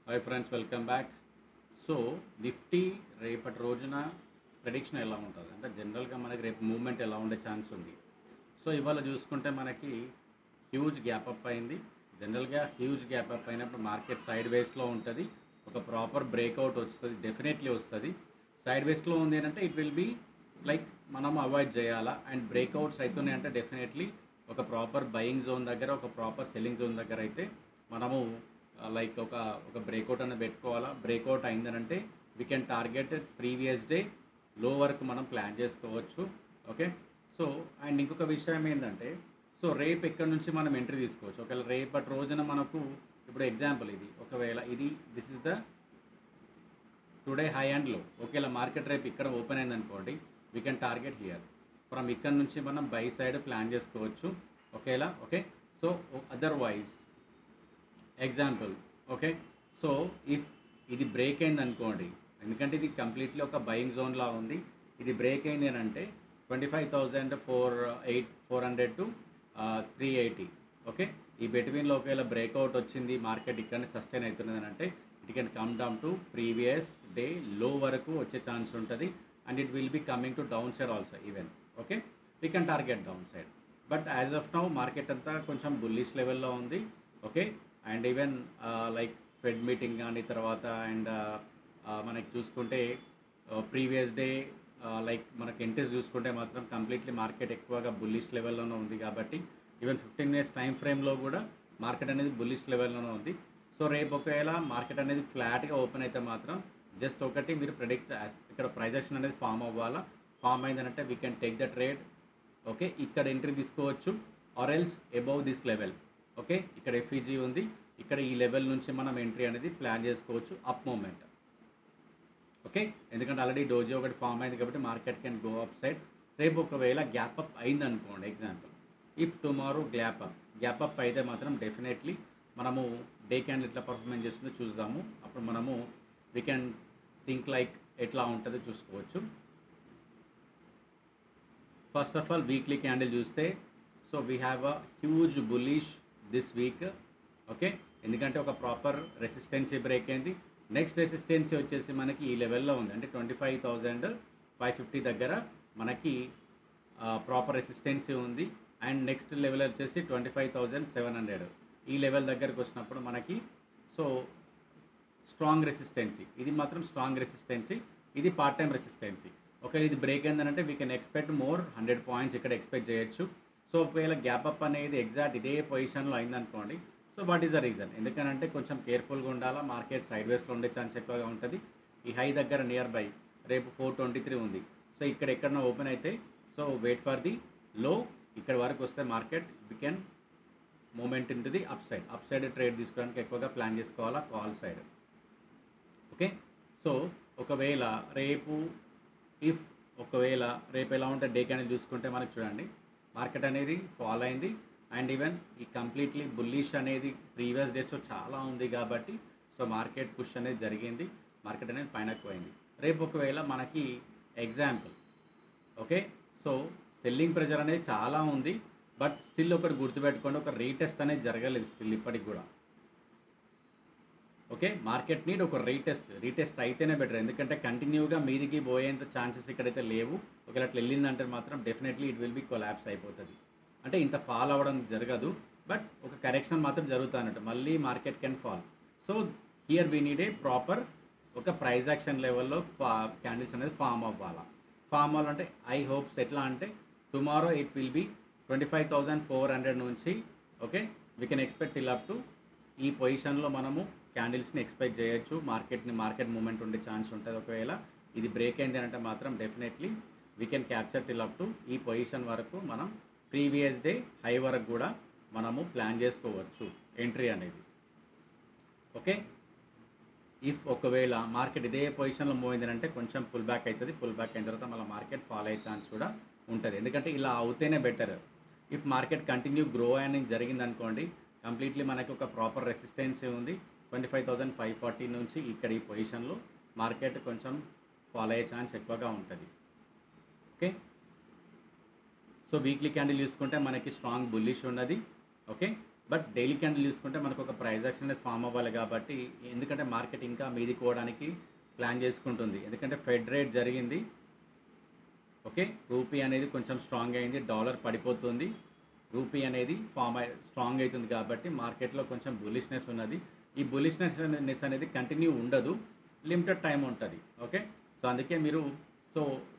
Hi friends, welcome back. So Nifty రేపటి రోజున prediction ఎలా ఉంటుంది అంటే జనరల్గా మనకి రేపు మూవ్మెంట్ ఎలా ఉండే ఛాన్స్ ఉంది. సో ఇవాళ చూసుకుంటే మనకి హ్యూజ్ గ్యాప్ అప్ అయింది. జనరల్గా హ్యూజ్ గ్యాప్ అప్ అయినప్పుడు మార్కెట్ సైడ్ వేస్లో ఉంటుంది. ఒక ప్రాపర్ బ్రేక్అవుట్ వస్తుంది, డెఫినెట్లీ వస్తుంది. సైడ్ వేస్లో ఉంది అంటే ఇట్ విల్ బీ లైక్ మనం అవాయిడ్ చేయాలా. అండ్ బ్రేక్అవుట్స్ అవుతున్నాయి అంటే డెఫినెట్లీ ఒక ప్రాపర్ బయింగ్ జోన్ దగ్గర, ఒక ప్రాపర్ సెల్లింగ్ జోన్ దగ్గర అయితే మనము లైక్ ఒక బ్రేక్అవుట్ అనేది పెట్టుకోవాలా. బ్రేక్అవుట్ అయిందనంటే we can target previous day లో వరకు మనం ప్లాన్ చేసుకోవచ్చు. ఓకే. సో అండ్ ఇంకొక విషయం ఏంటంటే, సో రేపు ఎక్కడి నుంచి మనం ఎంట్రీ తీసుకోవచ్చు. ఒకవేళ రేపటి రోజున మనకు ఇప్పుడు ఎగ్జాంపుల్ ఇది, ఒకవేళ ఇది this is the today high and low. ఒకవేళ మార్కెట్ రేపు ఇక్కడ ఓపెన్ అయింది అనుకోండి, we can target here. From ఇక్కడ నుంచి మనం బై సైడ్ ప్లాన్ చేసుకోవచ్చు. ఓకేలా. Okay. So otherwise example, okay, so if ఇది బ్రేక్ అయింది అనుకోండి, ఎందుకంటే ఇది కంప్లీట్లీ ఒక బయింగ్ జోన్లా ఉంది. ఇది బ్రేక్ అయింది అని అంటే 25,400 టు 380. ఓకే. ఈ బిట్వీన్లో ఒకవేళ బ్రేక్అవుట్ వచ్చింది, మార్కెట్ ఇక్కడనే సస్టైన్ అవుతున్నది అని అంటే it can come down to previous day లో వరకు వచ్చే ఛాన్స్ ఉంటుంది. And it will be coming to down side also even. Okay. We can target down side. But as of now market అంతా కొంచెం బుల్లిష్ లెవెల్లో ఉంది. Okay. And even like fed meeting కానీ తర్వాత అండ్ మనకి చూసుకుంటే ప్రీవియస్ డే లైక్ మనకి entries చూసుకుంటే మాత్రం కంప్లీట్లీ మార్కెట్ ఎక్కువగా బుల్లిష్ లెవెల్లోనే ఉంది. కాబట్టి ఈవెన్ 15 మినిట్స్ టైం ఫ్రేమ్లో కూడా మార్కెట్ అనేది బుల్లిష్ లెవెల్లోనే ఉంది. సో రేపు ఒకవేళ మార్కెట్ అనేది ఫ్లాట్గా ఓపెన్ అయితే మాత్రం జస్ట్ ఒకటి మీరు ప్రెడిక్ట్, ఇక్కడ ప్రైస్ యాక్షన్ అనేది ఫామ్ అవ్వాలా. ఫామ్ అయిందనంటే we can take the trade. Okay. ఇక్కడ ఎంట్రీ తీసుకోవచ్చు or else above this level. Okay. ఇక్కడ ఎఫ్ఈజీ ఉంది, ఇక్కడ ఈ లెవెల్ నుంచి మనం ఎంట్రీ అనేది ప్లాన్ చేసుకోవచ్చు అప్ మూమెంట్. ఓకే. ఎందుకంటే ఆల్రెడీ డోజీ ఒకటి ఫామ్ అయింది కాబట్టి market can go up side. రేపు ఒకవేళ గ్యాప్ అప్ అయింది అనుకోండి, example if tomorrow gap up అయితే మాత్రం డెఫినెట్లీ మనము డే క్యాండిల్ ఎట్లా పర్ఫార్మెన్స్ చేస్తుందో చూద్దాము. అప్పుడు మనము వీ కెన్ థింక్ లైక్ ఎట్లా ఉంటుందో చూసుకోవచ్చు. First of all weekly candle చూస్తే, so we have a huge bullish this week. Okay. ఎందుకంటే ఒక ప్రాపర్ రెసిస్టెన్సీ బ్రేక్ అయింది. నెక్స్ట్ రెసిస్టెన్సీ వచ్చేసి మనకి ఈ లెవెల్లో ఉంది, అంటే 25,550 దగ్గర మనకి ప్రాపర్ రెసిస్టెన్సీ ఉంది. అండ్ నెక్స్ట్ లెవెల్ వచ్చేసి 25,700. ఈ లెవెల్ దగ్గరకు వచ్చినప్పుడు మనకి సో స్ట్రాంగ్ రెసిస్టెన్సీ, ఇది మాత్రం స్ట్రాంగ్ రెసిస్టెన్సీ, ఇది పార్ట్ టైం రెసిస్టెన్సీ. ఒకవేళ ఇది బ్రేక్ అయిందనంటే we can expect more 100 points ఇక్కడ ఎక్స్పెక్ట్ చేయొచ్చు. సో ఒకవేళ గ్యాప్ అప్ అనేది ఎగ్జాక్ట్ ఇదే పొజిషన్లో అయిందనుకోండి, so what is the reason? ఎందుకనంటే కొంచెం కేర్ఫుల్గా ఉండాలా. మార్కెట్ సైడ్ వేస్లో ఉండే ఛాన్స్ ఎక్కువగా ఉంటుంది. ఈ హై దగ్గర నియర్ బై రేపు 423 ఉంది. సో ఇక్కడ ఎక్కడన్నా ఓపెన్ అయితే సో వెయిట్ ఫర్ ది లో. ఇక్కడ వరకు వస్తే market we can moment in to the up side trade తీసుకోవడానికి ఎక్కువగా ప్లాన్ చేసుకోవాలా కాల్ సైడ్. ఓకే. సో ఒకవేళ రేపు రేపు ఎలా ఉంటే డే క్యాండిల్ చూసుకుంటే మనకు చూడండి, మార్కెట్ అనేది ఫాల్ అయింది. అండ్ ఈవెన్ ఈ కంప్లీట్లీ బుల్లిష్ అనేది ప్రీవియస్ డేస్లో చాలా ఉంది కాబట్టి సో మార్కెట్ పుష్ అనేది జరిగింది, మార్కెట్ అనేది పైనకు పోయింది. రేపు ఒకవేళ మనకి example, okay, so selling pressure అనేది చాలా ఉంది. బట్ స్టిల్ ఒకటి గుర్తుపెట్టుకోండి, ఒక రీటెస్ట్ అనేది జరగలేదు స్టిల్ ఇప్పటికి కూడా. ఓకే. మార్కెట్ నీడ్ ఒక రీటెస్ట్ అయితేనే బెటర్. ఎందుకంటే కంటిన్యూగా మీదికి పోయేంత ఛాన్సెస్ ఇక్కడైతే లేవు. ఒకవేళ అట్లా వెళ్ళిందంటే మాత్రం definitely it will be collapse అయిపోతుంది. అంటే ఇంత ఫాల్ అవ్వడం జరగదు, బట్ ఒక కరెక్షన్ మాత్రం జరుగుతుంది అన్నట్టు. మళ్ళీ market can fall. So here we need a proper ఒక ప్రైస్ యాక్షన్ లెవెల్లో క్యాండిల్స్ అనేది ఫామ్ అవ్వాలంటే ఐ హోప్స్ ఎట్లా అంటే టుమారో ఇట్ విల్ బి 25,400 నుంచి. Okay. We can expect till up to ఈ పొజిషన్లో మనము క్యాండిల్స్ని ఎక్స్పెక్ట్ చేయొచ్చు. మార్కెట్ మూమెంట్ ఉండే ఛాన్స్ ఉంటుంది. ఒకవేళ ఇది బ్రేక్ అయింది అంటే మాత్రం definitely we can capture till up to ఈ పొజిషన్ వరకు. మనం ప్రీవియస్ డే హై వరకు కూడా మనము ప్లాన్ చేసుకోవచ్చు ఎంట్రీ అనేది. ఓకే. ఇఫ్ ఒకవేళ మార్కెట్ ఇదే పొజిషన్లో మూవ్ అయింది అంటే కొంచెం పుల్ బ్యాక్ అవుతుంది. పుల్ బ్యాక్ అయిన తర్వాత మళ్ళీ మార్కెట్ ఫాల్ అయ్యే ఛాన్స్ కూడా ఉంటుంది. ఎందుకంటే ఇలా అవుతేనే better. If market continue grow అని జరిగింది అనుకోండి, కంప్లీట్లీ మనకి ఒక ప్రాపర్ రెసిస్టెన్సీ ఉంది 25,540 నుంచి. ఇక్కడ ఈ పొజిషన్లో మార్కెట్ కొంచెం ఫాల్ అయ్యే ఛాన్స్ ఎక్కువగా ఉంటుంది. ఓకే. సో వీక్లీ క్యాండిల్ చూసుకుంటే మనకి స్ట్రాంగ్ బుల్లిష్ ఉన్నది. ఓకే. బట్ డైలీ క్యాండిల్ చూసుకుంటే మనకు ఒక ప్రైస్ యాక్షన్ అనేది ఫామ్ అవ్వాలి కాబట్టి, ఎందుకంటే మార్కెట్ ఇంకా మీదికి పోవడానికి ప్లాన్ చేసుకుంటుంది. ఎందుకంటే ఫెడ్ రేట్ జరిగింది, ఓకే. రూపీ అనేది కొంచెం స్ట్రాంగ్ అయింది, డాలర్ పడిపోతుంది, రూపీ అనేది స్ట్రాంగ్ అవుతుంది కాబట్టి మార్కెట్లో కొంచెం బులిష్నెస్ ఉన్నది. ఈ బులిష్నెస్ అనేది కంటిన్యూ ఉండదు, లిమిటెడ్ టైం ఉంటుంది, ఓకే. సో అందుకే మీరు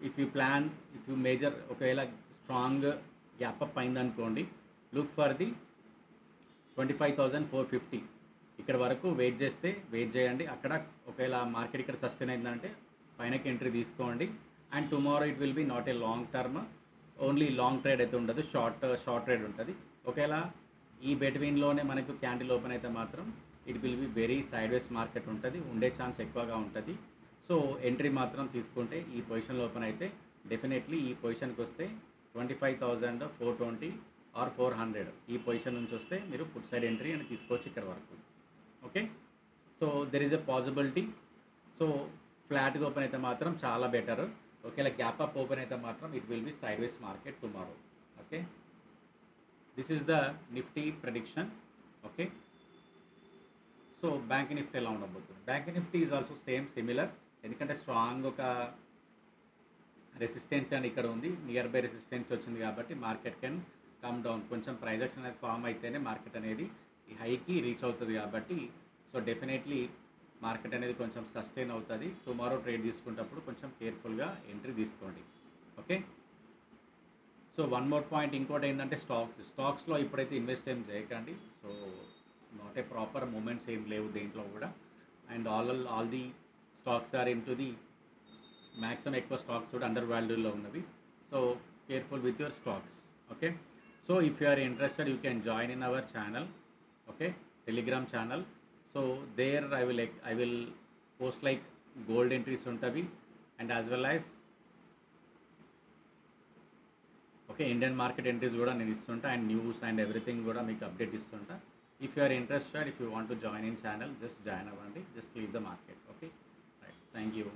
ఇఫ్ యూ మేజర్ ఒకవేళ స్ట్రాంగ్ గ్యాప్ అప్ అయిందనుకోండి, లుక్ ఫర్ ది 25,450 ఇక్కడ వరకు వెయిట్ చేయండి. అక్కడ ఒకవేళ మార్కెట్ ఇక్కడ సస్టైన్ అయిందంటే పైనకి ఎంట్రీ తీసుకోండి. And tomorrow it will be not a long term, only long trade అయితే ఉండదు, షార్ట్ ట్రేడ్ ఉంటుంది. ఒకవేళ ఈ బెట్వీన్లోనే మనకు క్యాండిల్ ఓపెన్ అయితే మాత్రం it will be very side ways market ఉంటుంది, ఉండే ఛాన్స్ ఎక్కువగా ఉంటుంది. సో ఎంట్రీ మాత్రం తీసుకుంటే ఈ పొజిషన్లో ఓపెన్ అయితే డెఫినెట్లీ ఈ పొజిషన్కి వస్తే 25,420 ఆర్ 400 ఈ పొజిషన్ నుంచి వస్తే మీరు పుట్ సైడ్ ఎంట్రీ అని తీసుకోవచ్చు ఇక్కడ వరకు, okay. So there is a possibility. So ఫ్లాట్గా ఓపెన్ అయితే మాత్రం చాలా బెటర్. ఒకవేళ గ్యాప్ అప్ ఓపెన్ అయితే మాత్రం it will be side ways market tomorrow, okay. This is the Nifty prediction, okay. So bank Nifty ఎలా ఉండబోతుంది? Bank Nifty is also similar, ఎందుకంటే స్ట్రాంగ్ ఒక రెసిస్టెన్స్ అని ఇక్కడ ఉంది, నియర్ బై రెసిస్టెన్స్ వచ్చింది కాబట్టి మార్కెట్ కెన్ కమ్ డౌన్. కొంచెం ప్రైస్ యాక్షన్ అనేది ఫామ్ అయితేనే మార్కెట్ అనేది ఈ హైకి రీచ్ అవుతుంది కాబట్టి, సో డెఫినెట్లీ మార్కెట్ అనేది కొంచెం సస్టైన్ అవుతుంది. టుమారో ట్రేడ్ తీసుకునేటప్పుడు కొంచెం కేర్ఫుల్గా ఎంట్రీ తీసుకోండి, okay. So one more point ఇంకోటి ఏంటంటే స్టాక్స్లో ఇప్పుడైతే ఇన్వెస్ట్ ఏం చేయకండి. So not a proper moments ఏం లేవు దేంట్లో కూడా. And all the stocks are in to the maximum ఎక్కువ స్టాక్స్ కూడా అండర్ వాల్యూలో ఉన్నవి. So careful with your stocks, okay. So if you are interested you can join in our channel, okay, Telegram channel. So there I will post like gold entries ఉంటుంది and as well as okay Indian market entries కూడా నేను ఇస్తుంటా and news and everything కూడా మీకు update ఇస్తుంటా. If you are interested, if you want to join in channel, just join అవ్వండి, just leave the market, okay. Right, thank you.